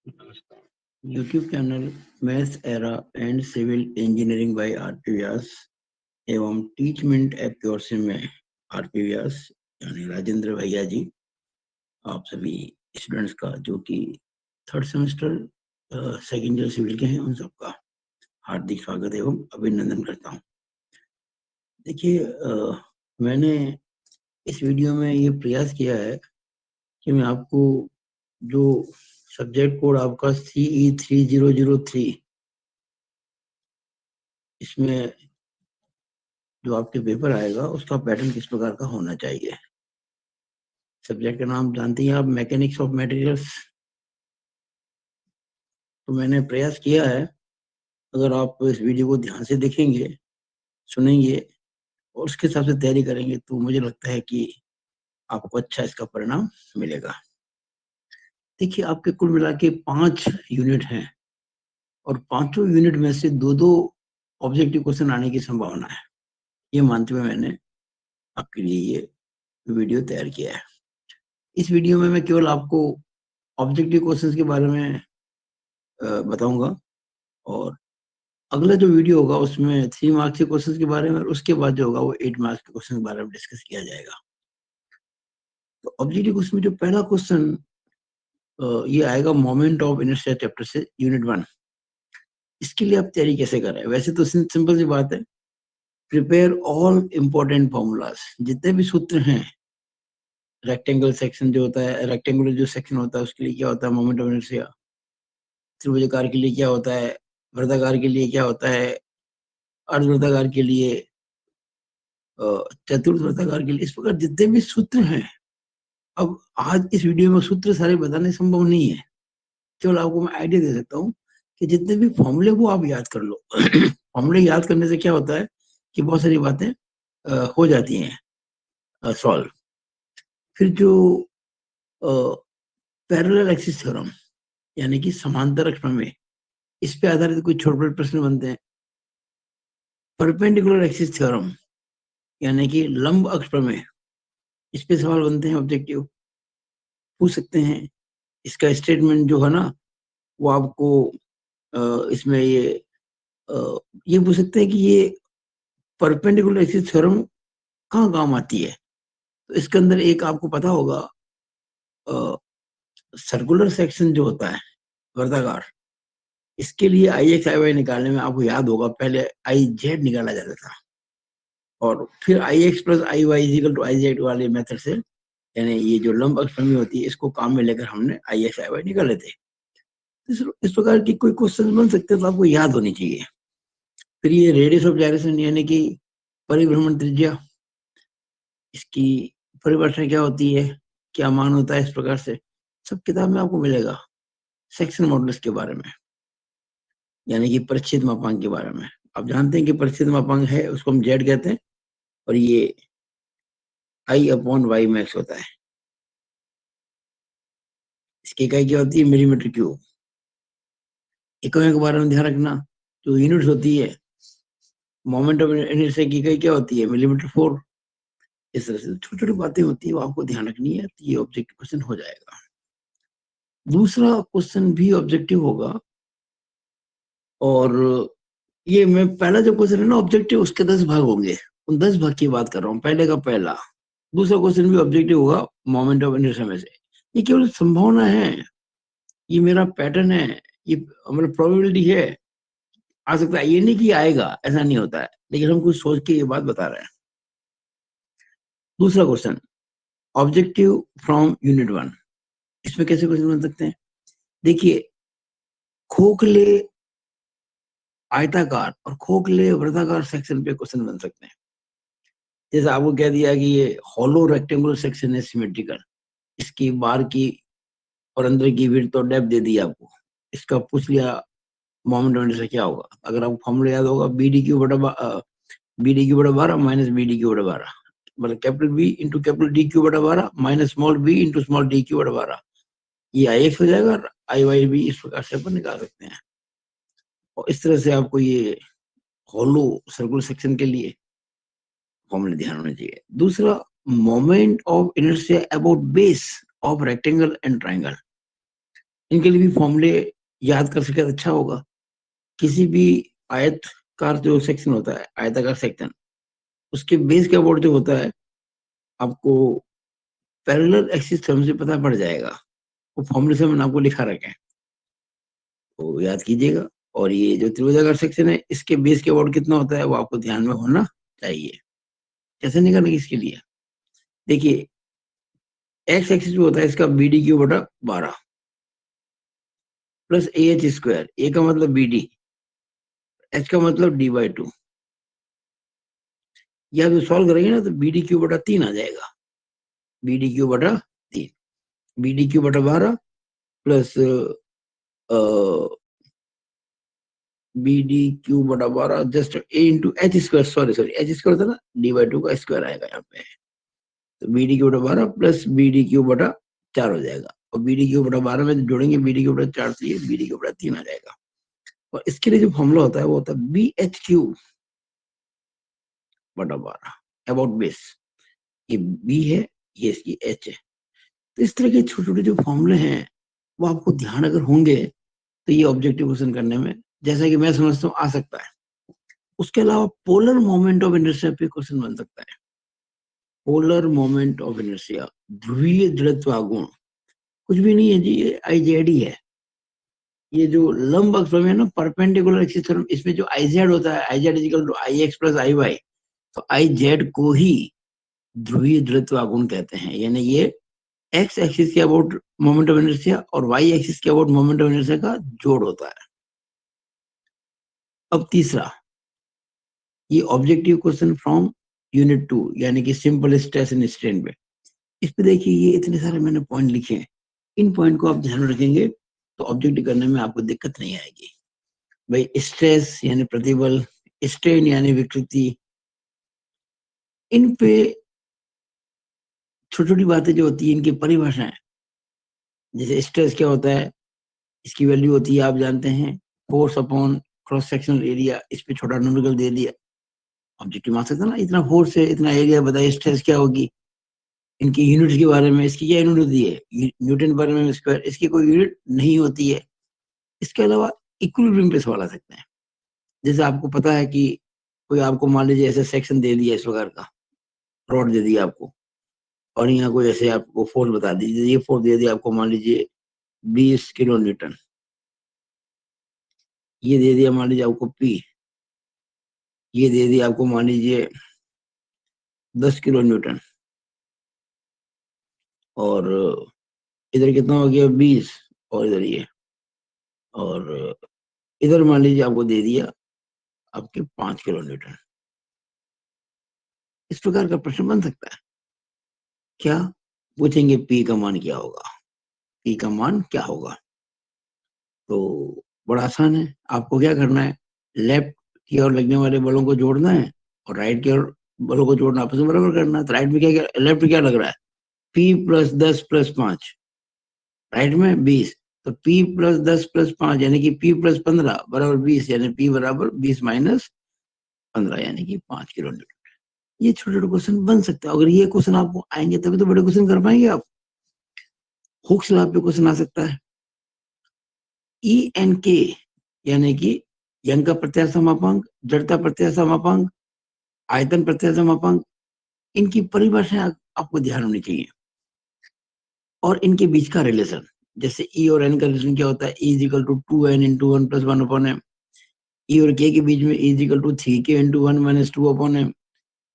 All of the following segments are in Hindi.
नमस्कार। YouTube channel maths era and civil engineering by RP Vyas एवं टीचमेंट एप की ओर से मैं आरपी व्यास यानी राजेंद्र भैया जी आप सभी स्टूडेंट्स का जो कि third semester second year civil के हैं उन सबका हार्दिक स्वागत एवं अभिनंदन करता हूं। देखिए मैंने इस वीडियो में ये प्रयास किया है कि मैं आपको जो सब्जेक्ट कोड आपका CE3003 इसमें जो आपके पेपर आएगा उसका पैटर्न किस प्रकार का होना चाहिए। सब्जेक्ट का नाम जानते हैं आप, मैकेनिक्स ऑफ मटेरियल्स। तो मैंने प्रयास किया है, अगर आप इस वीडियो को ध्यान से देखेंगे, सुनेंगे और उसके हिसाब से तैयारी करेंगे तो मुझे लगता है कि आपको अच्छा इसका परिणाम मिलेगा। देखिए आपके कुल मिला के 5 यूनिट हैं और पांचों यूनिट में से दो दो ऑब्जेक्टिव क्वेश्चन आने की संभावना है। ये मानते हुए मैंने आपके लिए ये वीडियो तैयार किया है। इस वीडियो में मैं केवल आपको ऑब्जेक्टिव क्वेश्चंस के बारे में बताऊंगा और अगला जो वीडियो होगा उसमें 3 मार्क्स के क्वेश्चंस के बारे में और उसके बाद जो होगा वो 8 मार्क्स के क्वेश्चन के बारे में डिस्कस किया जाएगा। तो ऑब्जेक्टिव क्वेश्चन में जो पहला क्वेश्चन ये आएगा मोमेंट ऑफ इनर्शिया चैप्टर से यूनिट 1। इसके लिए आप तैयारी कैसे कर रहे हैं? वैसे तो सिंपल सी बात है, प्रिपेयर ऑल इम्पोर्टेंट फॉर्मूलाज। जितने भी सूत्र हैं, रेक्टेंगल सेक्शन जो होता है, रेक्टेंगुलर जो सेक्शन होता है उसके लिए क्या होता है मोमेंट ऑफ इनर्शिया, त्रिभुजाकार के लिए क्या होता है, वर्गाकार के लिए क्या होता है, अर्धवर्गाकार के लिए, चतुर्थ वर्गाकार के लिए, इस प्रकार जितने भी सूत्र हैं। अब आज इस वीडियो में सूत्र सारे बताने संभव नहीं है, केवल आपको मैं आइडिया दे सकता हूँ कि जितने भी फॉर्मूले वो आप याद कर लो। फॉर्मूले याद करने से क्या होता है कि बहुत सारी बातें हो जाती हैं सॉल्व। फिर जो पैरेलल एक्सिस थ्योरम यानी कि समांतर अक्ष प्रमेय, इस पे आधारित कुछ छोटे प्रश्न बनते हैं। परपेंडिकुलर एक्सिस थ्योरम यानी कि लंब अक्ष प्रमेय, इस पे सवाल बनते हैं, ऑब्जेक्टिव पूछ सकते हैं। इसका स्टेटमेंट जो है ना वो आपको इसमें ये पूछ सकते हैं कि ये परपेंडिकुलर एक्सिस थ्योरम कहाँ काम आती है। तो इसके अंदर एक आपको पता होगा, सर्कुलर सेक्शन जो होता है वर्गाकार, इसके लिए आई एक्स आई वाई निकालने में आपको याद होगा पहले आई जेड निकाला जाता था और फिर I X plus I Y equal to I Z वाले मेथड से, यानी ये जो लंब अक्ष प्रमेय होती है इसको काम में लेकर हमने आई एक्स आई वाई निकाले थे। इस प्रकार की कोई क्वेश्चन बन सकते हैं तो आपको याद होनी चाहिए। फिर ये रेडियस ऑफ जायरेशन यानी कि परिभ्रमण त्रिज्या, इसकी परिभाषा क्या होती है, क्या मान होता है, इस प्रकार से सब किताब में आपको मिलेगा। सेक्शन मॉडुलस के बारे में यानी कि परिच्छेद मापांक के बारे में, आप जानते हैं कि परिच्छेद मापांक है उसको हम जेड कहते हैं और ये आई अपॉन वाई मैक्स होता है। इसकी इकाई क्या होती है, मिलीमीटर क्यूब। इकाइयों के बारे में ध्यान रखना, जो यूनिट्स होती है मोमेंट ऑफ इनर्शिया की इकाई क्या होती है, मिलीमीटर 4। इस तरह से छोटी छोटी बातें होती है वो आपको ध्यान रखनी है, तो ये ऑब्जेक्टिव क्वेश्चन हो जाएगा। दूसरा क्वेश्चन भी ऑब्जेक्टिव होगा और ये मैं पहला जो क्वेश्चन है ना ऑब्जेक्टिव, उसके 10 भाग होंगे, उन 10 भाग की बात कर रहा हूँ, पहले का पहला। दूसरा क्वेश्चन भी ऑब्जेक्टिव होगा मोमेंट ऑफ इनर्शिया में से। ये केवल संभावना है, ये मेरा पैटर्न है, ये मतलब प्रोबेबिलिटी है, आ सकता है। ये नहीं कि आएगा, ऐसा नहीं होता है, लेकिन हम कुछ सोच के ये बात बता रहे हैं। दूसरा क्वेश्चन ऑब्जेक्टिव फ्रॉम यूनिट 1, इसमें कैसे क्वेश्चन बन सकते हैं? देखिए खोखले आयताकार और खोखले वृत्ताकार सेक्शन पे क्वेश्चन बन सकते हैं। जैसे आपको कह दिया कि ये हॉलो रेक्टेंगुलर सेक्शन है सिमेट्रिकल, इसकी बाहर की और अंदर की विड्थ और डेप्थ दे दी आपको, इसका पूछ लिया मोमेंट ऑफ इनर्शिया क्या होगा। अगर आपको फॉर्मूला याद होगा बी डी क्यू बटा 12 माइनस बी डी क्यू बटा 12, मतलब capital B into capital D q बटा 12 minus small b into small d q बटा 12, ये आई एक्स हो जाएगा और आई वाई भी इस प्रकार से अपन निकाल सकते हैं। और इस तरह से आपको ये हॉलो सर्कुलर सेक्शन के लिए फॉर्मूले ध्यान होना चाहिए। दूसरा moment of inertia about base of rectangle and triangle, इनके लिए भी फॉर्मूले याद कर सके तो अच्छा होगा। किसी भी आयतकार जो सेक्शन होता है, आयताकार सेक्शन, उसके बेस के अबाउट जो होता है, आपको पैरेलल एक्सिस थ्योरम से पता पड़ जाएगा। वो फॉर्मूले से मैंने आपको लिखा रखे हैं, तो याद कीजिएगा। और ये जो त्रिभुजाकार सेक्शन है, इसके बेस के अबाउट कितना होता है वो आपको ध्यान में होना चाहिए। कैसे निकालना इसके लिए, देखिए एक्स एक्सिस पे होता है इसका BD³/12 प्लस AH²। ए का मतलब BD, H का मतलब D/2। या तो सॉल्व करेंगे ना तो BD³/3 आ जाएगा। BD³/3, BD³/12 plus BD³/12 just A × H²। Sorry H² था ना, D/2 का स्क्वायर आएगा यहाँ पे। तो BD³/12 प्लस BD³/4 हो जाएगा। और BD³/12 में जोड़ेंगे BD³/4 से ये BD³/3 आ जाएगा। और इसके लिए जो फॉर्मूला होता है वो होता है BH³/12 अबाउट बेस। ये B है, ये इसकी H है। तो इस तरह के छोटे छोटे जो फॉर्मूले हैं वो आपको ध्यान अगर होंगे तो ये ऑब्जेक्टिव क्वेश्चन करने में, जैसा कि मैं समझता हूँ, आ सकता है। उसके अलावा पोलर मोमेंट ऑफ इनर्शिया पे क्वेश्चन बन सकता है। पोलर मोमेंट ऑफ इनर्शिया, ध्रुवीय जड़त्व आघूर्ण, कुछ भी नहीं है जी, ये IZ ही है। ये जो लंब अक्ष है ना, परपेंडिकुलर एक्सिस थ्योरम, इसमें जो IZ होता है, IZ = IX + IY, तो IZ को ही ध्रुवीय जड़त्व आघूर्ण कहते हैं। यानी ये एक्स एक्सिस के अबाउट मोमेंट ऑफ इनर्शिया और वाई एक्सिस के अबाउट मोमेंट ऑफ इनर्शिया का जोड़ होता है। अब तीसरा, ये ऑब्जेक्टिव क्वेश्चन फ्रॉम यूनिट 2 यानी कि सिंपल स्ट्रेस एंड स्ट्रेन पे। इस पे देखिए ये इतने सारे मैंने पॉइंट लिखे हैं, इन पॉइंट को आप ध्यान में रखेंगे तो ऑब्जेक्टिव करने में आपको दिक्कत नहीं आएगी। भाई स्ट्रेस यानी प्रतिबल, स्ट्रेन यानी विकृति, इन पे छोटी छोटी बातें जो होती है इनकी परिभाषाएं, जैसे स्ट्रेस क्या होता है, इसकी वैल्यू होती है आप जानते हैं force upon cross sectional area. इस पे छोटा न्यूमेरिकल दे दिया, ऑब्जेक्टिव आ सकता ना, इतना फोर्स है इतना एरिया, बताइए स्ट्रेस क्या होगी। इनकी यूनिट्स के बारे में, इसकी क्या यूनिट होती है, न्यूटन पर मीटर स्क्वायर, इसकी कोई यूनिट नहीं होती है। इसके अलावा इक्विलिब्रियम पे सवाल आ सकते हैं। जैसे आपको पता है कि कोई आपको मान लीजिए ऐसा सेक्शन दे दिया, इस प्रकार का रॉड दे दिया आपको, और यहाँ कोई ऐसे आपको फोर्स बता दीजिए, ये फोर्स दे दिया आपको मान लीजिए 20 किलो न्यूटन, ये दे दिया मान लीजिए आपको P, ये दे दिया आपको मान लीजिए 10 किलो न्यूटन, और इधर कितना हो गया 20, और इधर ये, और इधर मान लीजिए आपको दे दिया आपके 5 किलो न्यूटन। इस प्रकार का प्रश्न बन सकता है। क्या पूछेंगे, P का मान क्या होगा, P का मान क्या होगा। तो बड़ा आसान है, आपको क्या करना है, लेफ्ट की ओर लगने वाले बलों को जोड़ना है और राइट की ओर बलों को जोड़ना, आपस में बराबर करना है। तो राइट में क्या, लेफ्ट में क्या लग रहा है, P + 10 + 5, राइट में 20, तो P + 10 + 5 यानी कि P + 15 = 20, यानी P = 20 - 15 यानी कि 5 किलो न्यूटन। ये छोटे छोटे क्वेश्चन बन सकते हैं। अगर ये क्वेश्चन आपको आएंगे तभी तो बड़े क्वेश्चन कर पाएंगे आप। हुक्स लॉ पे क्वेश्चन आ सकता है। ENK यानी कि यंग का प्रत्यास्थ मापांक, जड़ता प्रत्यास्थ मापांक, आयतन प्रत्यास्थ मापांक, इनकी परिभाषाएं आपको ध्यान होनी चाहिए। और इनके बीच का रिलेशन, जैसे E और N का रिलेशन क्या होता है, E = 2N × 1 + 1/m। E और K के बीच में E = 3K × 1 - 2/m।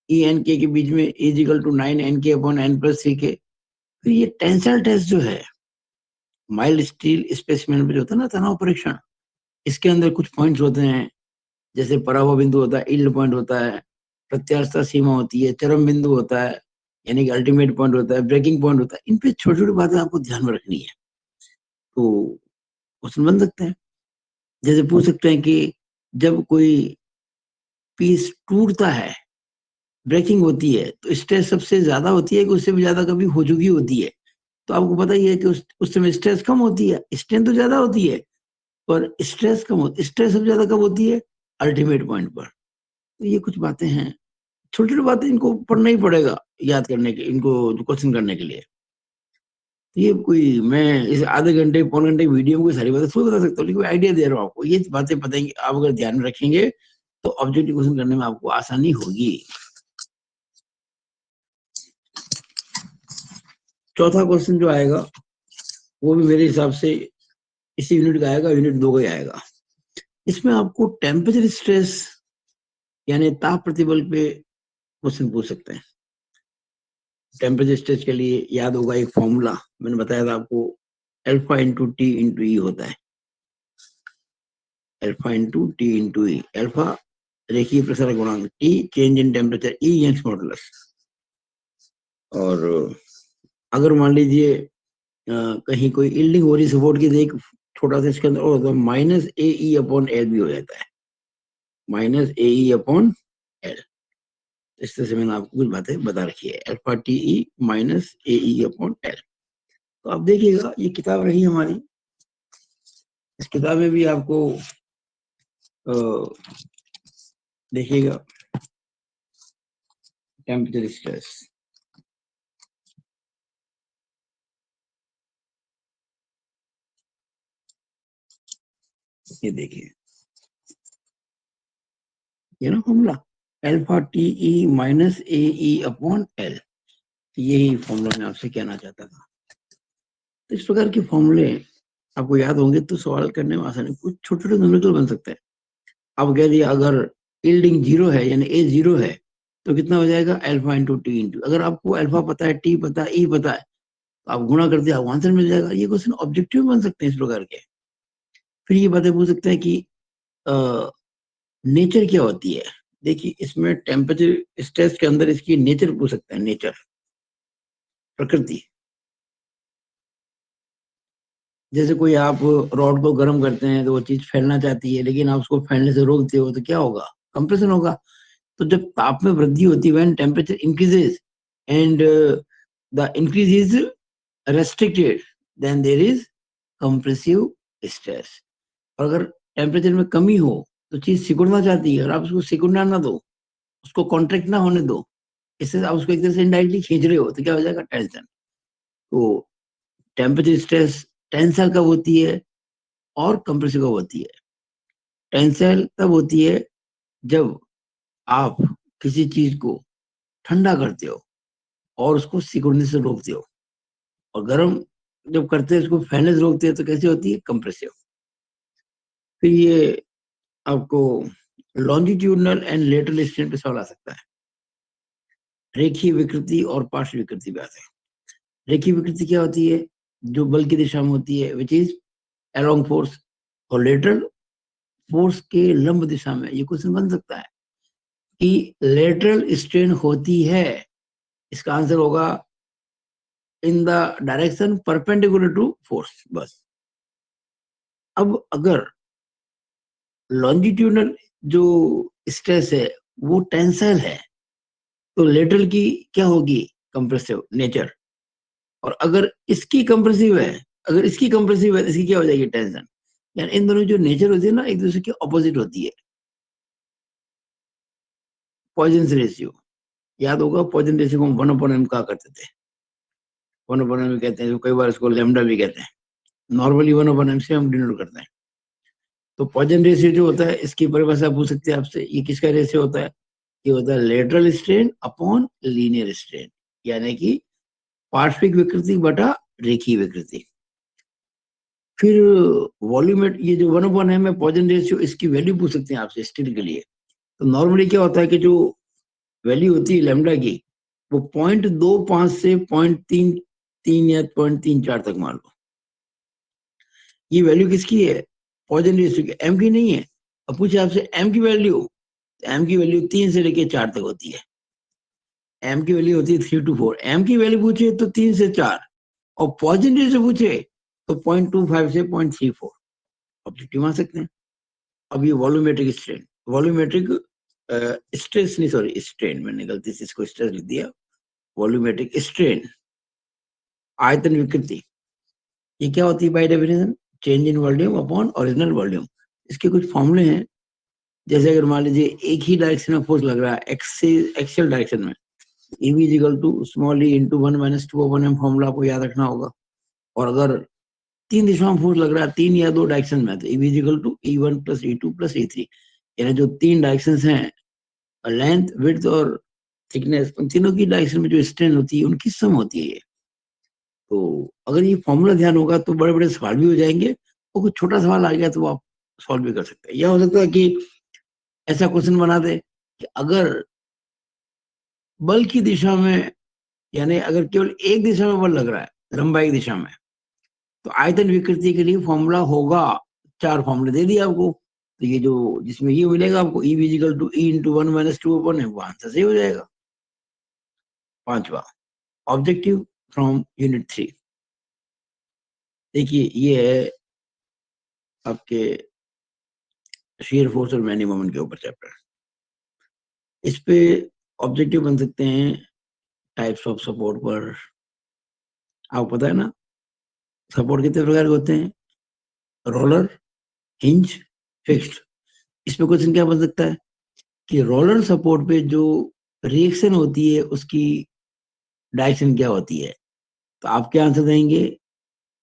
E N K के बीच में E = 9NK/n + 3K। फिर ये टेंसाइल टेस्ट जो है, माइल्ड स्टील स्पेसिमेन पे जो होता है ना तनाव परीक्षण, इसके अंदर कुछ पॉइंट्स होते हैं, जैसे पराभव बिंदु होता है, यील्ड पॉइंट होता है, प्रत्यास्थता सीमा होती है, चरम बिंदु होता है यानी कि अल्टीमेट पॉइंट होता है, ब्रेकिंग पॉइंट होता है। इन पे छोटी छोटी बातें आपको ध्यान में रखनी है, तो क्वेश्चन बन सकते हैं। जैसे पूछ सकते हैं कि जब कोई पीस टूटता है, ब्रेकिंग होती है, तो स्ट्रेस सबसे ज्यादा होती है कि उससे भी ज्यादा कभी हो चुकी होती है। तो आपको पता ही है कि उस समय स्ट्रेस कम होती है, स्ट्रेन तो ज्यादा होती है, पर स्ट्रेस कम होती, स्ट्रेस सबसे ज्यादा कब होती है, अल्टीमेट पॉइंट पर। तो ये कुछ बातें हैं, छोटी छोटी बातें, इनको पढ़ना ही पड़ेगा याद करने के, इनको क्वेश्चन करने के लिए। तो ये कोई मैं इस आधे घंटे पौन घंटे वीडियो में कोई सारी बातें थोड़ी बता सकता हूँ, लेकिन कोई आइडिया दे रहा हूँ आपको। ये बातें बताएंगे आप अगर ध्यान में रखेंगे तो ऑब्जेक्टिव क्वेश्चन करने में आपको आसानी होगी। चौथा क्वेश्चन जो आएगा वो भी मेरे हिसाब से इसी यूनिट का आएगा, यूनिट 2 का ही आएगा। इसमें आपको टेम्परेचर स्ट्रेस यानी ताप प्रतिबल पे क्वेश्चन पूछ सकते हैं। टेम्परेचर स्ट्रेस के लिए याद होगा एक फॉर्मूला मैंने बताया था आपको, alpha into T into E होता है। Alpha into T into E, alpha रेखीय प्रसार गुणांक, T change in temperature, E Young's modulus. और अगर मान लीजिए कहीं कोई इल्डिंग हो रही सपोर्ट की, एक छोटा सा इसके अंदर और होता है minus A E upon L भी हो जाता है, minus A E upon L. इस तरह से मैंने आपको कुछ बातें बता रखी है, alpha T E minus A E upon L. तो आप देखिएगा ये किताब रही हमारी, इस किताब में भी आपको देखिएगा टेम्परेचर स्ट्रेस, ये देखिए ये ना formula alpha T E minus A E upon L, यही फॉर्मूला मैं आपसे कहना चाहता था। तो इस प्रकार के फॉर्मूले आपको याद होंगे तो सवाल करने में आसानी, कुछ छोटे छोटे न्यूमेरिकल बन सकते हैं। अब कह दिया अगर यील्डिंग 0 है यानी ए 0 है तो कितना हो जाएगा अल्फा इंटू टी इंटू, अगर आपको अल्फा पता है, टी पता है, ई पता है तो आप गुणा कर दिया, आपको आंसर मिल जाएगा। ये क्वेश्चन ऑब्जेक्टिव बन सकते हैं इस प्रकार के। फिर ये बातें पूछ सकते हैं कि नेचर क्या होती है। देखिए इसमें टेम्परेचर स्ट्रेस के अंदर इसकी नेचर पूछ सकते हैं, नेचर प्रकृति। जैसे कोई आप रॉड को गर्म करते हैं तो वो चीज फैलना चाहती है, लेकिन आप उसको फैलने से रोकते हो तो क्या होगा, कंप्रेशन होगा। तो जब ताप में वृद्धि होती है, when temperature increases and the increase is restricted, then there is compressive stress. और अगर टेम्परेचर में कमी हो तो चीज सिकुड़ना चाहती है और आप उसको सिकुड़ना ना दो, उसको कॉन्ट्रैक्ट ना होने दो, इससे आप उसको एक तरह से इनडायरेक्टली खींच रहे हो तो क्या हो जाएगा, टेंशन। तो टेम्परेचर स्ट्रेस टेंसल कब होती है और कंप्रेसिव कब होती है। टेंसल तब होती है जब आप किसी चीज को ठंडा करते हो और उसको सिकुड़ने से रोकते हो, और गर्म जब करते हैं उसको फैलने से रोकते हैं तो कैसे होती है, कंप्रेसिव। फिर ये आपको लॉन्जिट्यूडनल एंड लेटरल स्ट्रेन पे सवाल आ सकता है। रेखीय विकृति और पार्श्व विकृति पे आते हैं। रेखीय विकृति क्या होती है, जो बल की दिशा में होती है, विच इज अलोंग फोर्स, और लेटरल फोर्स के लंब दिशा में। ये क्वेश्चन बन सकता है कि लेटरल स्ट्रेन होती है, इसका आंसर होगा in the direction perpendicular to force, बस। अब अगर लॉन्जिट्यूडनल जो स्ट्रेस है वो टेंसाइल है तो लेटरल की क्या होगी, कंप्रेसिव नेचर। और अगर इसकी कंप्रेसिव है, अगर इसकी कंप्रेसिव है तो इसकी क्या हो जाएगी, टेंशन। यानी इन दोनों जो नेचर होती है ना एक दूसरे के ऑपोजिट होती है। पॉइजन रेशियो याद होगा, पॉइजन रेशियो को हम 1/m कहा करते थे, 1/m कहते हैं, कई बार इसको लेमडा भी कहते हैं। नॉर्मली 1/m से हम डिनोट करते हैं। तो पॉइजन रेशियो जो होता है इसकी परिभाषा पूछ सकते हैं आपसे, ये किसका रेशियो होता है, ये होता है lateral strain upon linear strain, यानी कि पार्श्विक विकृति बटा रेखीय विकृति। फिर वॉल्यूमेट, ये जो 1/m है पॉइजन रेशियो, इसकी वैल्यू पूछ सकते हैं आपसे स्टील के लिए। तो नॉर्मली क्या होता है कि जो वैल्यू होती है लैम्डा की वो 0.25 से 0.33 या 0.34 तक मान लो। ये वैल्यू किसकी है, पॉइजन रेशियो की, एम की नहीं है। अब पूछे आपसे एम की वैल्यू, एम की वैल्यू 3 से लेके 4 तक होती है। एम की वैल्यू होती है 3 to 4, एम की वैल्यू पूछे तो 3 से 4, और पॉइजन रेशियो पूछे तो 0.25 से 0.34 ऑब्जेक्टिव आ सकते हैं। अब ये वॉल्यूमेट्रिक स्ट्रेन, वॉल्यूमेट्रिक स्ट्रेस नहीं, सॉरी स्ट्रेन, मैंने गलती से इसको स्ट्रेस लिख दिया। वॉल्यूमेट्रिक स्ट्रेन, आयतन विकृति, ये क्या होती है by definition, change in volume upon original volume. इसके कुछ फॉर्मूले हैं, जैसे अगर मान लीजिए एक ही डायरेक्शन में फोर्स लग रहा है, एक्सियल डायरेक्शन में, EV equal to small e into 1 - 2/m formula आपको याद रखना होगा। और अगर 3 दिशाओं में फोर्स लग रहा है, 3 या 2 डायरेक्शन में, तो E equal to E1 plus E2 plus E3, यानी जो 3 डायरेक्शन हैं, लेंथ, विड्थ और थिकनेस, उन तीनों की डायरेक्शन में जो स्ट्रेन होती है उनकी सम होती है ये। तो अगर ये फॉर्मूला ध्यान होगा तो बड़े बड़े सवाल भी हो जाएंगे, और कुछ छोटा सवाल आ गया तो आप सॉल्व भी कर सकते हैं। या हो सकता है कि ऐसा क्वेश्चन बना दे कि अगर बल की दिशा में, यानी अगर केवल एक दिशा में बल लग रहा है, लंबाई की दिशा में, तो आयतन विकृति के लिए फॉर्मूला होगा, 4 फॉर्मूले दे दिए आपको। तो ये जो जिसमें ये मिलेगा आपको E equal to E into 1 minus 2 अपन है, वो आंसर सही हो जाएगा। 5वां ऑब्जेक्टिव फ्रॉम यूनिट 3। देखिए ये है आपके शेयर फोर्स और मैनी मोमेंट के ऊपर चैप्टर। इस पे ऑब्जेक्टिव बन सकते हैं टाइप्स ऑफ सपोर्ट पर। आपको पता है ना सपोर्ट कितने प्रकार के होते हैं, रोलर, हिंज, फिक्स्ड। इस पे क्वेश्चन क्या बन सकता है कि रोलर सपोर्ट पे जो रिएक्शन होती है उसकी डायरेक्शन क्या होती है। तो आप क्या आंसर देंगे,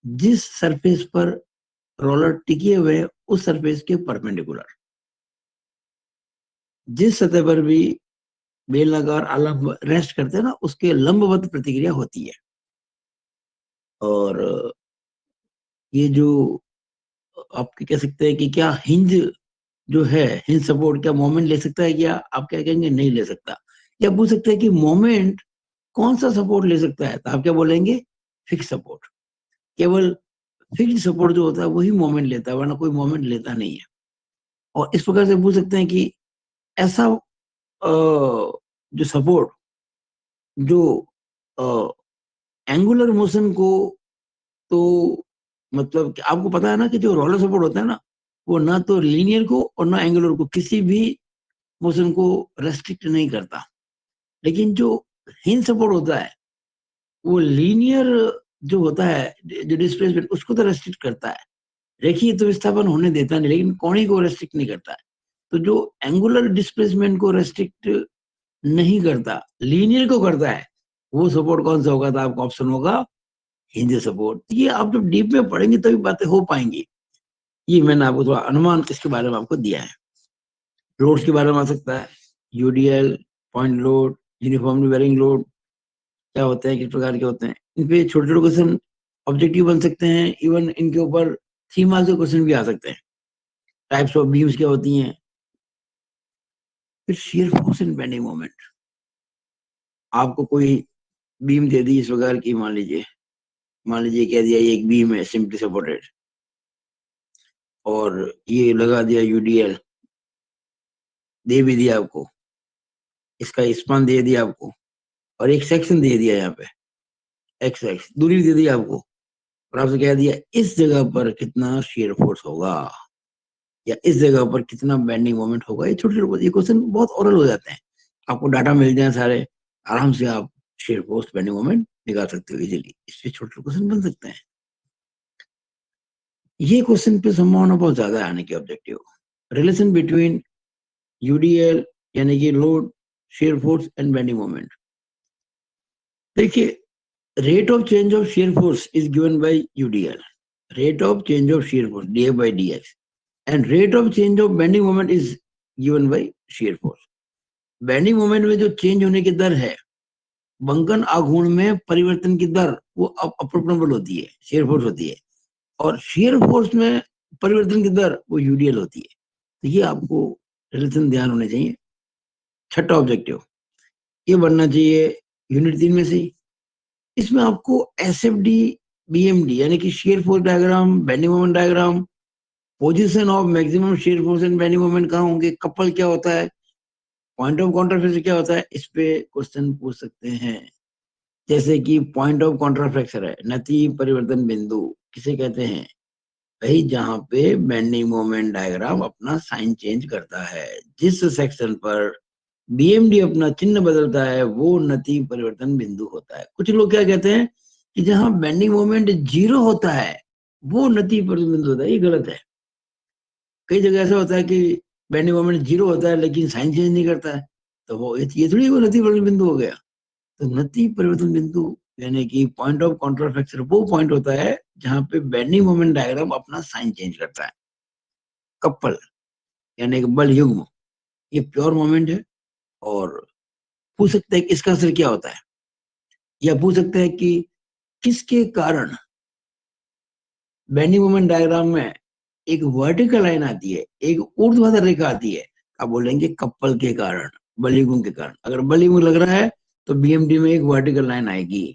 जिस सरफेस पर रोलर टिके हुए उस सरफेस के परपेंडिकुलर। जिस सतह पर भी बेलनाकार आलम्ब रेस्ट करते हैं ना, उसके लंबवत प्रतिक्रिया होती है। और ये जो आप कह सकते हैं कि क्या हिंज जो है, हिंज सपोर्ट क्या मोमेंट ले सकता है, क्या आप क्या कहेंगे, नहीं ले सकता। या पूछ सकते हैं कि मोमेंट कौन सा सपोर्ट ले सकता है, तो आप क्या बोलेंगे, फिक्स सपोर्ट। केवल फिक्स सपोर्ट जो होता है वही मोमेंट लेता है, वरना कोई मोमेंट लेता नहीं है। और इस प्रकार से पूछ सकते हैं कि ऐसा जो सपोर्ट जो एंगुलर मोशन को, तो मतलब कि आपको पता है ना कि जो रोलर सपोर्ट होता है ना, वो ना तो लीनियर को और ना एंगुलर को, किसी भी मोशन को रेस्ट्रिक्ट नहीं करता। लेकिन जो हिंज सपोर्ट होता है वो लीनियर जो होता है, जो डिस्प्लेसमेंट, उसको तो रेस्ट्रिक्ट करता है, रेखीय तो विस्थापन होने देता नहीं, लेकिन कोणीय को रेस्ट्रिक्ट नहीं करता है। तो जो एंगुलर डिस्प्लेसमेंट को रेस्ट्रिक्ट नहीं करता, लीनियर को करता है, वो सपोर्ट कौन सा होगा, तो आपका ऑप्शन होगा हिंज सपोर्ट। ये आप जब डीप में पढ़ेंगे तभी बातें हो पाएंगी। ये मैंने आपको थोड़ा अनुमान इसके बारे में आपको दिया है। लोड्स के बारे में आ सकता है, UDL, point load, uniformly varying load क्या होते हैं, किस प्रकार के होते हैं। इन पे छोटे छोटे क्वेश्चन ऑब्जेक्टिव बन सकते हैं। इवन इनके ऊपर 3 मार्क्स के क्वेश्चन भी आ सकते हैं। टाइप्स ऑफ बीम्स क्या होती हैं। फिर shear force and bending moment. आपको कोई बीम दे दी इस प्रकार की, मान लीजिए कह दिया ये एक बीम है सिंपली सपोर्टेड, और ये लगा दिया यूडीएल, दे भी दिया आपको, इसका स्पान दे दिया आपको, और एक सेक्शन दे दिया यहाँ पे एक्स एक्स, दूरी दे दी आपको, और आपसे कह दिया इस जगह पर कितना शियर फोर्स होगा, या इस जगह पर कितना बेंडिंग मोमेंट होगा। ये छोटे छोटे ये क्वेश्चन बहुत ओरल हो जाते हैं। आपको डाटा मिल जाए सारे, आराम से आप शेयर फोर्स बेंडिंग मोमेंट निकाल सकते हो इजीली। इससे छोटे छोटे क्वेश्चन बन सकते हैं। ये क्वेश्चन पे संभावना बहुत ज्यादा है आने की। ऑब्जेक्टिव रिलेशन बिटवीन यूडीएल यानी कि load, shear force and bending moment. देखिए, rate of change of shear force is given by UDL. Rate of change of shear force dF by dx, and rate of change of bending moment is given by shear force. Bending moment में जो चेंज होने की दर है, बंकन आघूर्ण में परिवर्तन की दर, वो अप्रोपोर्शनल होती है, शेयर फोर्स होती है। और शेयर फोर्स में परिवर्तन की दर वो यूडीएल होती है। तो ये आपको रिलेशन ध्यान होने चाहिए। छठा ऑब्जेक्टिव ये बनना चाहिए यूनिट 3 में से। इसमें आपको एसएफडी, बीएमडी यानी कि shear force diagram, bending moment diagram, position of maximum shear force and bending moment कहाँ होंगे, कपल क्या होता है, पॉइंट ऑफ कॉन्ट्राफ्लेक्शन क्या होता है, इस पे क्वेश्चन पूछ सकते हैं। जैसे कि पॉइंट ऑफ कॉन्ट्राफ्लेक्शन है, नति परिवर्तन बिंदु किसे कहते हैं, भाई जहां पे बेंडिंग मोमेंट डायग्राम अपना साइन चेंज करता है। जिस सेक्शन पर बीएमडी अपना चिन्ह बदलता है वो नति परिवर्तन बिंदु होता है। कुछ लोग क्या कहते हैं कि जहां बेंडिंग मोमेंट 0 होता है वो नति परिवर्तन बिंदु होता है। ये गलत है। कई जगह ऐसा होता है कि बेंडिंग मोमेंट 0 होता है लेकिन साइन चेंज नहीं करता है, तो वो ये थोड़ी वो नति परिवर्तन बिंदु हो गया। तो नति परिवर्तन बिंदु यानी कि पॉइंट ऑफ कॉन्ट्रोल फ्रैक्चर वो पॉइंट होता है जहां पे बेंडिंग मोमेंट डायग्राम अपना साइन चेंज करता है। कपल यानी कि बल युग्म, ये प्योर मोमेंट है। और पूछ सकते हैं कि इसका असर क्या होता है, या पूछ सकते हैं कि किसके कारण बेंडिंग मोमेंट डायग्राम में एक वर्टिकल लाइन आती है, एक ऊर्ध्वाधर रेखा आती है। आप बोलेंगे कपल के कारण, बलयुग्म के कारण। अगर बलयुग्म लग रहा है तो बीएमडी में एक वर्टिकल लाइन आएगी।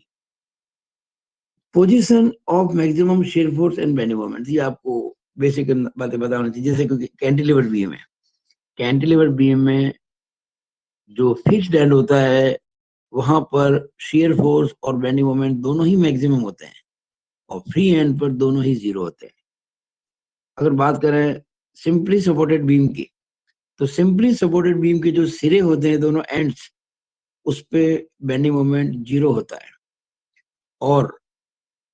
Position of maximum shear force and bending moment, ये आपको बेसिक बातें बताना चाहिए। जैसे क्योंकि कैंटिलीवर बीम है, कैंटिलीवर बीम में जो फिक्स्ड एंड होता है वहां पर शेयर फोर्स और बेंडिंग मोमेंट दोनों ही मैक्सिमम होते हैं, और फ्री एंड पर दोनों ही जीरो होते हैं। अगर बात करें सिंपली सपोर्टेड बीम की, तो सिंपली सपोर्टेड बीम के जो सिरे होते हैं, दोनों एंड्स, उस पे बेंडिंग मोमेंट जीरो होता है। और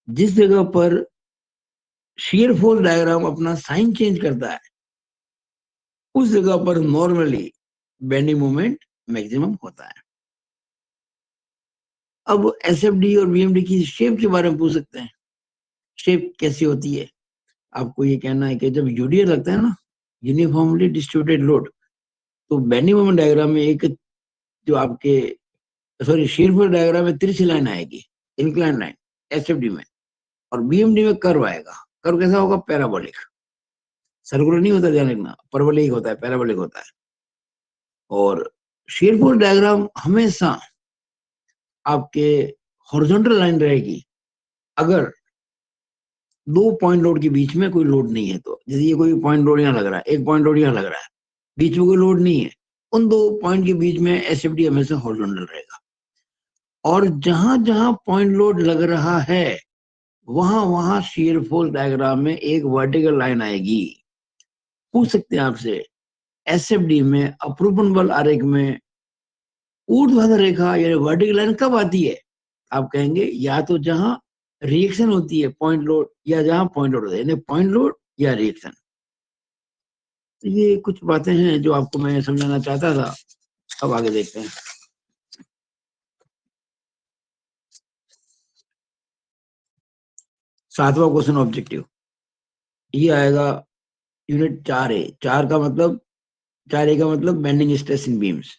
जिस जगह पर शियर फोर्स डायग्राम अपना साइन चेंज करता है, उस जगह पर नॉर्मली बेंडिंग मोमेंट मैक्सिमम होता है। अब एसएफडी और बीएमडी की शेप के बारे में पूछ सकते हैं। शेप कैसी होती है? आपको ये कहना है कि जब यूडीएल लगता है ना, यूनिफॉर्मली डिस्ट्रीब्यूटेड लोड, तो बेंडिंग मोमेंट डायग्राम में एक जो आपके शियर फोर्स डायग्राम में तिरछी लाइन आएगी, इंक्लाइन लाइन एसएफडी में, और बीएमडी में कर्व आएगा। कर्व कैसा होगा? पैराबोलिक। सर्कुलर नहीं होता, ध्यान रखना, परबोलिक होता है, पैराबोलिक होता है। और शियर फोर्स डायग्राम हमेशा आपके हॉरिजॉन्टल लाइन रहेगी अगर दो पॉइंट लोड के बीच में कोई लोड नहीं है। तो जैसे ये कोई पॉइंट लोड यहाँ लग रहा है, एक पॉइंट लोड यहाँ लग रहा है, बीच में कोई लोड नहीं है, उन दो पॉइंट के बीच में एसएफडी हमेशा हॉरिजॉन्टल रहेगा। और जहां जहां पॉइंट लोड लग रहा है वहां वहां शियर फोर्स डायग्राम में एक वर्टिकल लाइन आएगी। पूछ सकते हैं आपसे, एसएफडी में अपरूपण बल आरेख में ऊर्ध्वाधर रेखा यानी वर्टिकल लाइन कब आती है? आप कहेंगे या तो जहां रिएक्शन होती है पॉइंट लोड, या जहां पॉइंट लोड होता है, यानी पॉइंट लोड या रिएक्शन। तो ये कुछ बातें हैं जो आपको मैं समझाना चाहता था। अब आगे देखते हैं। 7वां क्वेश्चन ऑब्जेक्टिव, ये आएगा यूनिट 4A। 4 का मतलब, 4A का मतलब बेंडिंग स्ट्रेस इन बीम्स।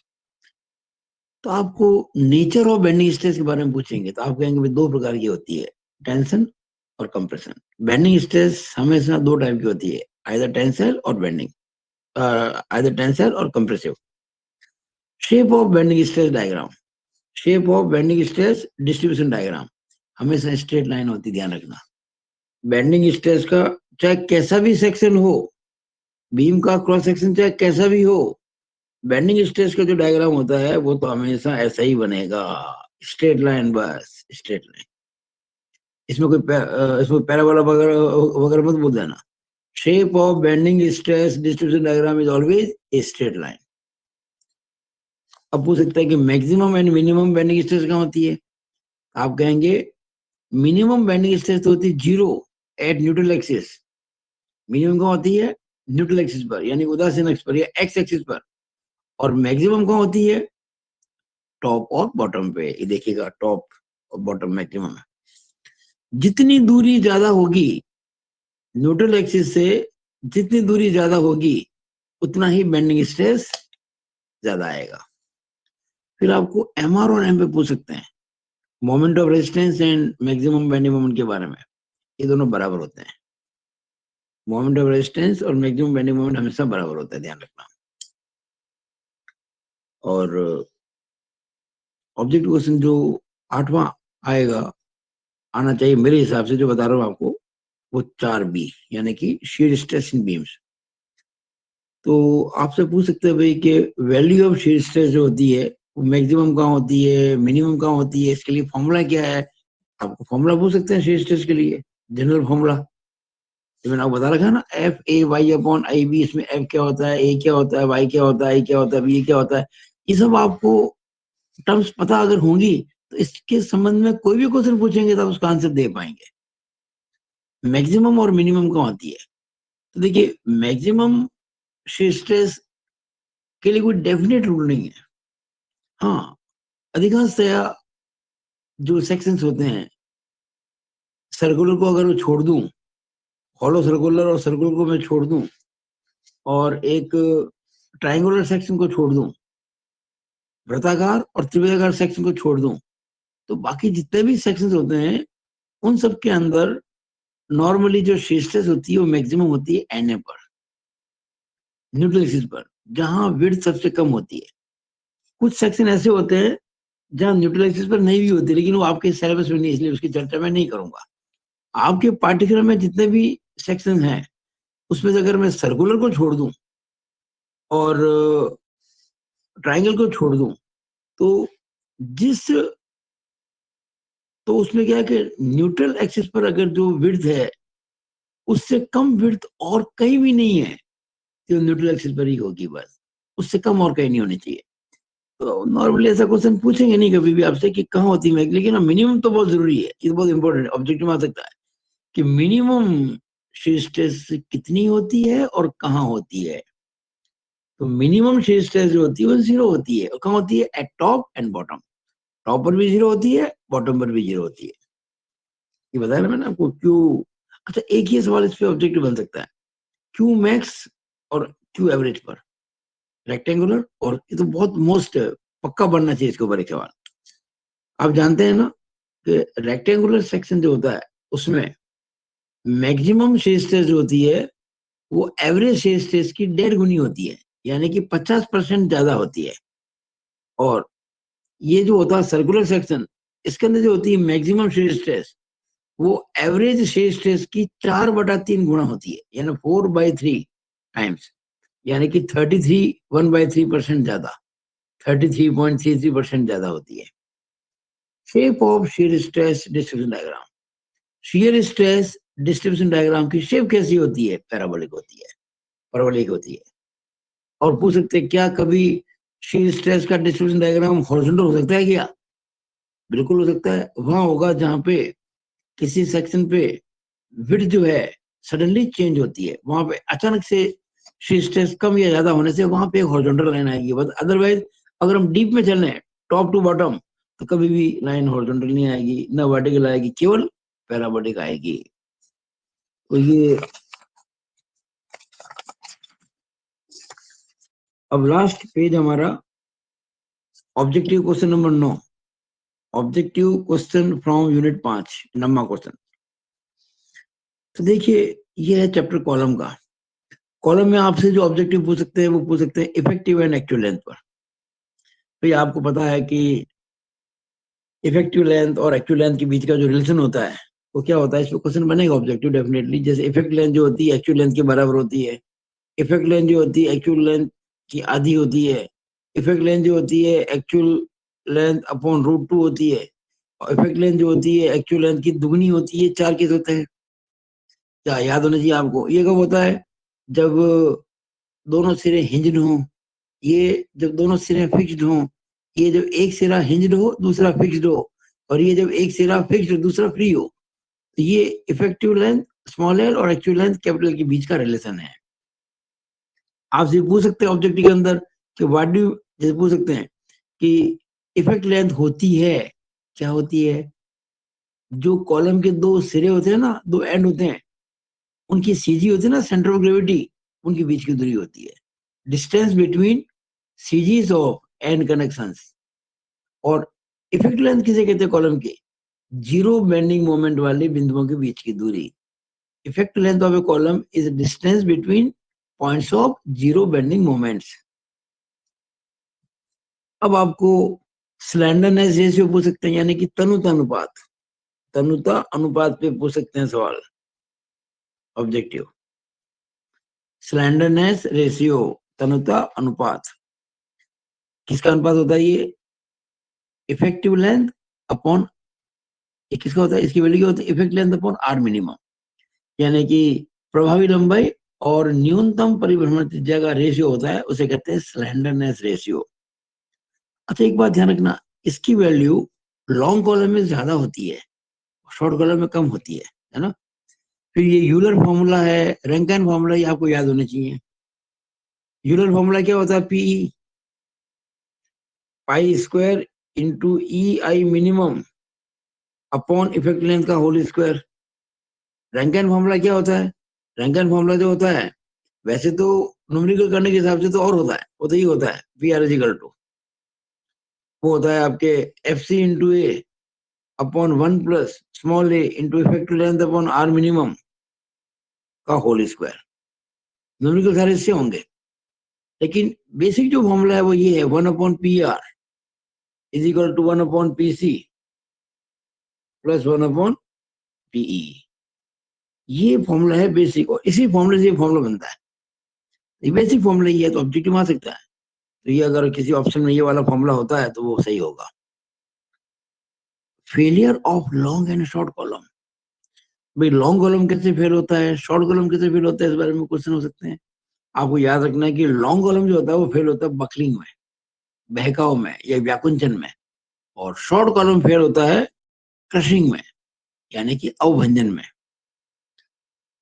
तो आपको नेचर ऑफ बेंडिंग स्ट्रेस के बारे में पूछेंगे तो आप कहेंगे भाई दो प्रकार की होती है, टेंशन और कंप्रेशन। बेंडिंग स्ट्रेस हमेशा दो टाइप की होती है, आइदर टेंसाइल और बेंडिंग, आइदर टेंसाइल और compressive. Shape of bending stress diagram, shape of bending stress distribution diagram हमेशा स्ट्रेट लाइन होती, ध्यान रखना। बेंडिंग स्ट्रेस का चाहे कैसा भी सेक्शन हो, बीम का क्रॉस सेक्शन चाहे कैसा भी हो, बेंडिंग स्ट्रेस का जो डायग्राम होता है वो तो हमेशा ऐसा ही बनेगा, स्ट्रेट लाइन, बस स्ट्रेट लाइन। इसमें इसमें पैराबोला वगैरह वगैरह मत बोल देना। Shape of bending stress distribution diagram is always a straight line. अब पूछ सकता है कि maximum and minimum bending stress कहाँ होती है? आप कहेंगे मिनिमम बेंडिंग स्ट्रेस तो होती है zero at neutral axis. Minimum कहाँ होती है? न्यूट्रल एक्सिस पर, यानी उदासीन अक्ष पर या एक्स एक्सिस पर। और मैक्सिमम कहाँ होती है? टॉप और बॉटम पे। ये देखिएगा, टॉप और बॉटम मैक्सिमम है। जितनी दूरी ज्यादा होगी न्यूट्रल एक्सिस से, जितनी दूरी ज्यादा होगी उतना ही बेंडिंग स्ट्रेस ज्यादा आएगा। फिर आपको एमआर और एम पे पूछ सकते हैं, moment of resistance and maximum bending moment के बारे में। ये दोनों बराबर होते हैं, मोमेंट ऑफ रेजिस्टेंस और मैक्सिमम बेंडिंग मोमेंट हमेशा बराबर होता है, ध्यान रखना। और ऑब्जेक्ट क्वेश्चन जो 8वां आएगा, आना चाहिए मेरे हिसाब से, जो बता रहा हूँ आपको, वो 4B यानी कि शीयर स्ट्रेस इन बीम्स। तो आपसे पूछ सकते हैं भाई कि वैल्यू ऑफ शीयर स्ट्रेस जो होती है वो मैक्सिमम कहाँ होती है, मिनिमम कहाँ होती है, इसके लिए फॉर्मूला क्या है? आपको फॉर्मूला पूछ सकते हैं शीयर स्ट्रेस के लिए, जनरल फॉर्मूला जो मैंने आपको बता रखा है ना, FA/Y/IB। इसमें F क्या होता है, A क्या होता है, Y क्या होता है, I क्या होता है, B क्या होता है। ये सब आपको टर्म्स पता अगर होंगी तो इसके संबंध में कोई भी क्वेश्चन पूछेंगे तो आप उसका आंसर दे पाएंगे। मैक्सिमम और मिनिमम कहाँ होती है? तो देखिए, मैक्सिमम शीयर स्ट्रेस के लिए कोई डेफिनेट रूल नहीं है। हाँ, अधिकांशतया जो सेक्शंस होते हैं, सर्कुलर को अगर मैं छोड़ दूं, हॉलो सर्कुलर और सर्कुलर को मैं छोड़ दूं, और एक ट्रायंगुलर सेक्शन को छोड़ दूं, वृत्ताकार और त्रिभुजाकार सेक्शन को छोड़ दूं, तो बाकी जितने भी सेक्शंस होते हैं उन सब के अंदर नॉर्मली जो शीर्षस होती है वो मैक्सिमम होती है एनए पर, न्यूट्रल एक्सिस पर, जहां विड्थ सबसे कम होती है। कुछ सेक्शन ऐसे होते हैं जहां न्यूट्रल एक्सिस पर नहीं भी होती, लेकिन वो आपके सिलेबस में नहीं, इसलिए उसकी चर्चा मैं नहीं करूंगा। आपके पाठ्यक्रम में जितने भी सेक्शन हैं उसमें से अगर मैं सर्कुलर को छोड़ दूं और ट्रायंगल को छोड़ दूं, तो जिस तो उसमें क्या है कि न्यूट्रल एक्सिस पर अगर जो विड्थ है उससे कम विड्थ और कहीं भी नहीं है, तो न्यूट्रल एक्सिस पर ही होगी बस, उससे कम और कहीं नहीं होनी चाहिए। तो नॉर्मली ऐसा क्वेश्चन पूछेंगे नहीं कभी भी आपसे कि कहाँ होती है, लेकिन मिनिमम तो बहुत जरूरी है, ये बहुत इंपॉर्टेंट ऑब्जेक्टिव में आ सकता है कि मिनिमम शीयर स्ट्रेस कितनी होती है और कहाँ होती है। तो मिनिमम शीयर स्ट्रेस जो होती है वो 0 होती है, और कहाँ होती है? Eight top and bottom. Top पर भी 0 होती है, बॉटम पर भी 0 होती है। ये बताया ना मैंने आपको क्यू। अच्छा, एक ही सवाल इस पे ऑब्जेक्टिव बन सकता है, क्यू मैक्स और क्यू एवरेज पर, रेक्टेंगुलर, और ये तो बहुत मोस्ट पक्का बनना चाहिए इसके ऊपर एक सवाल। आप जानते हैं ना कि रेक्टेंगुलर सेक्शन जो होता है उसमें मैक्सिमम शेयर स्ट्रेस जो होती है वो एवरेज शेयर स्ट्रेस की 1.5 गुनी होती है, यानी कि 50% ज्यादा होती है। और ये जो होता है सर्कुलर सेक्शन, इसके अंदर जो होती है मैक्सिमम शेयर स्ट्रेस, वो एवरेज शेयर स्ट्रेस की 4/3 गुना होती है, यानी 4/3 टाइम्स, यानी कि 1/3% ज्यादा, 33.33% ज्यादा होती है। Shape of shear stress distribution diagram. Shear stress distribution diagram की शेप कैसी होती है? पैराबोलिक होती है, परवलयिक होती है। और पूछ सकते हैं क्या कभी शेयर स्ट्रेस का डिस्ट्रीब्यूशन डायग्राम हॉरिजॉन्टल हो सकता है क्या? बिल्कुल हो सकता है। वहां होगा जहां पे किसी सेक्शन पे विड्थ जो है सडनली चेंज होती है, वहां पे अचानक से शेयर स्ट्रेस कम या ज्यादा होने से वहां पे एक हॉरिजॉन्टल लाइन आएगी, बट अदरवाइज अगर हम डीप में चल रहे हैं टॉप टू बॉटम, तो कभी भी लाइन हॉरिजॉन्टल नहीं आएगी, ना वर्टिकल आएगी, केवल पैराबोलिक आएगी। तो ये अब लास्ट पेज हमारा, objective question number 9, objective question from unit 5, नम्मा क्वेश्चन। तो देखिए, ये है चैप्टर कॉलम का। कॉलम में आपसे जो ऑब्जेक्टिव पूछ सकते हैं वो पूछ सकते हैं इफेक्टिव एंड एक्चुअल लेंथ पर। तो ये आपको पता है कि इफेक्टिव लेंथ और एक्चुअल लेंथ के बीच का जो रिलेशन होता है वो क्या होता है, इस पर क्वेश्चन बनेगा ऑब्जेक्टिव डेफिनेटली। जैसे इफेक्ट लेंथ जो होती है एक्चुअल लेंथ के बराबर होती है, इफेक्ट लेंथ जो होती है एक्चुअल लेंथ की आधी होती है, इफेक्ट लेंथ जो होती है एक्चुअल लेंथ अपॉन √2 होती है, और इफेक्ट लेंथ जो होती है एक्चुअल लेंथ की दुगनी होती है। 4 केस होते हैं, क्या याद होना चाहिए आपको। ये कब होता है? जब दोनों सिरे हिंज्ड हों, ये जब दोनों सिरे फिक्स्ड हों, ये जब एक सिरा हिंज्ड हो दूसरा फिक्स्ड हो, और ये जब एक सिरा फिक्स्ड दूसरा फ्री हो, तो ये इफेक्टिव लेंथ स्मॉल एल और एक्चुअल लेंथ कैपिटल के बीच का रिलेशन है। आपसे पूछ सकते हैं ऑब्जेक्टिव के अंदर कि व्हाट डू, जैसे पूछ सकते हैं कि इफेक्ट लेंथ होती है, क्या होती है? जो कॉलम के दो सिरे होते हैं ना, दो एंड होते हैं, उनकी सीजी होती है ना, सेंटर ऑफ ग्रेविटी, उनके बीच की दूरी होती है, distance between CGs of and connections. और इफेक्ट लेंथ किसे कहते हैं? कॉलम के जीरो बेंडिंग मोमेंट वाले बिंदुओं के बीच की दूरी। Effect length of A column is distance between points of zero bending moments. अब आपको स्लैंडरनेस रेशियो पूछ सकते हैं, यानी कि तनुता अनुपात, तनुता अनुपात पे पूछ सकते हैं सवाल ऑब्जेक्टिव। स्लैंडरनेस रेशियो, तनुता अनुपात, किसका अनुपात होता है? ये इफेक्टिव लेंथ अपॉन, ये किसका होता है? इसकी वैल्यू क्या होती है? Effect length upon R minimum, यानी कि प्रभावी लंबाई और न्यूनतम परिभ्रमण त्रिज्या का रेशियो होता है, उसे कहते हैं स्लैंडरनेस रेशियो। अच्छा, एक बात ध्यान रखना, इसकी वैल्यू लॉन्ग कॉलम में ज्यादा होती है, शॉर्ट कॉलम में कम होती है ना। फिर ये यूलर फॉर्मूला है, रैंकिन फॉर्मूला, ये आपको याद होने चाहिए। यूलर फॉर्मूला क्या होता है? PE pi square into E I minimum upon effective length का होल स्क्वायर। रैंकिन फॉर्मूला क्या होता है? रैंकिन फॉर्मूला जो होता है, वैसे तो न्यूमेरिकल करने के हिसाब से तो और होता है, वो तो ये होता है PR इक्वल टू, वो होता है आपके FC into A upon 1 plus small a into effective length upon R minimum का होल स्क्वायर। न्यूमेरिकल सारे इससे होंगे, लेकिन बेसिक जो फॉर्मूला है वो ये है 1/PR is equal to 1/PC plus 1/PE। ये फॉर्मूला है बेसिक, और इसी फॉर्मूले से ये फॉर्मूला बनता है। ये बेसिक फॉर्मूला ये है, तो ऑब्जेक्टिव आ सकता है, तो ये अगर किसी ऑप्शन में ये वाला फॉर्मूला होता है तो वो सही होगा। Failure of long and short column. भाई लॉन्ग कॉलम कैसे फेल होता है, शॉर्ट कॉलम कैसे फेल होता है, इस बारे में क्वेश्चन हो सकते हैं। आपको याद रखना है कि लॉन्ग कॉलम जो होता है वो फेल होता है बकलिंग में, बहकाव में या व्याकुंचन में, और शॉर्ट कॉलम फेल होता है क्रशिंग में, यानी कि अवभंजन में।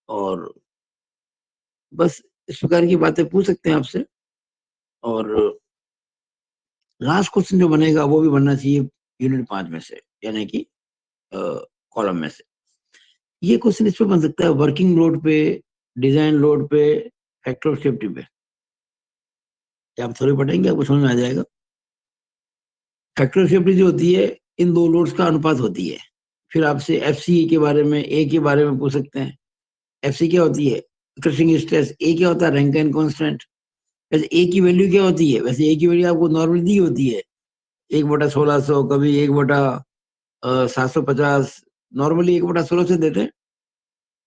और बस इस प्रकार की बातें पूछ सकते हैं आपसे। और लास्ट क्वेश्चन जो बनेगा वो भी बनना चाहिए यूनिट 5 में से, यानी कि कॉलम में से। ये क्वेश्चन इस पे बन सकता है वर्किंग लोड पे, डिजाइन लोड पे, फैक्टर ऑफ सेफ्टी पे। आप थोड़ी पढ़ेंगे आपको समझ में आ जाएगा। फैक्टर ऑफ सेफ्टी जो होती है इन दो लोड्स का अनुपात होती है। फिर आपसे FCE के बारे में, ए के बारे में पूछ सकते हैं। FC क्या होती है? Crushing stress. ए क्या होता है? Rankine constant. वैसे ए की वैल्यू क्या होती है? वैसे ए की वैल्यू आपको नॉर्मली दी होती है 1/1600, कभी 1/750, नॉर्मली 1/16 से देते हैं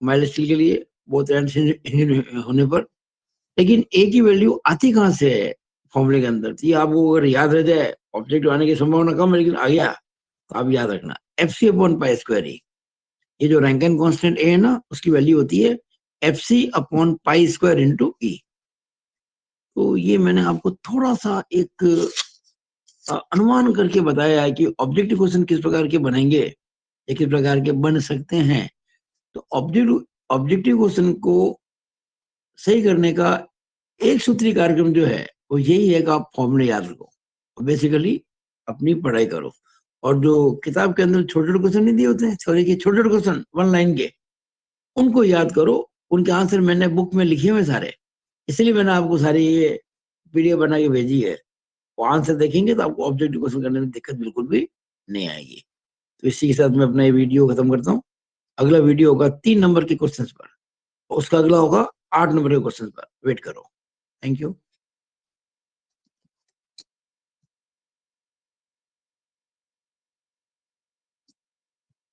माइल्ड स्टील के लिए, बहुत इंजीनियर होने पर। लेकिन ए की वैल्यू आती कहाँ से है फॉर्मूले के अंदर? तो ये आपको अगर याद रह जाए, ऑब्जेक्ट आने की संभावना कम है लेकिन आ गया, तो आप याद रखना FC/π²E। ये जो रैंकिन कांस्टेंट ए है ना, उसकी वैल्यू होती है FC/π² इंटू E। तो ये मैंने आपको थोड़ा सा एक अनुमान करके बताया है कि ऑब्जेक्टिव क्वेश्चन किस प्रकार के बनेंगे या किस प्रकार के बन सकते हैं। तो ऑब्जेक्टिव क्वेश्चन को सही करने का एक सूत्री कार्यक्रम जो है वो यही है कि आप फॉर्मूले याद रखो, बेसिकली अपनी पढ़ाई करो। और जो किताब के अंदर छोटे छोटे क्वेश्चन नहीं दिए होते हैं, छोटे छोटे क्वेश्चन 1 लाइन के, उनको याद करो। उनके आंसर मैंने बुक में लिखे हुए सारे, इसलिए मैंने आपको सारी ये PDF बना के भेजी है। वो आंसर देखेंगे तो आपको ऑब्जेक्टिव क्वेश्चन करने में दिक्कत बिल्कुल भी नहीं आएगी। तो इसी के साथ मैं अपना ये वीडियो खत्म करता हूँ। अगला वीडियो होगा 3 नंबर के क्वेश्चन पर, उसका अगला होगा 8 नंबर के क्वेश्चन पर। वेट करो। Thank you.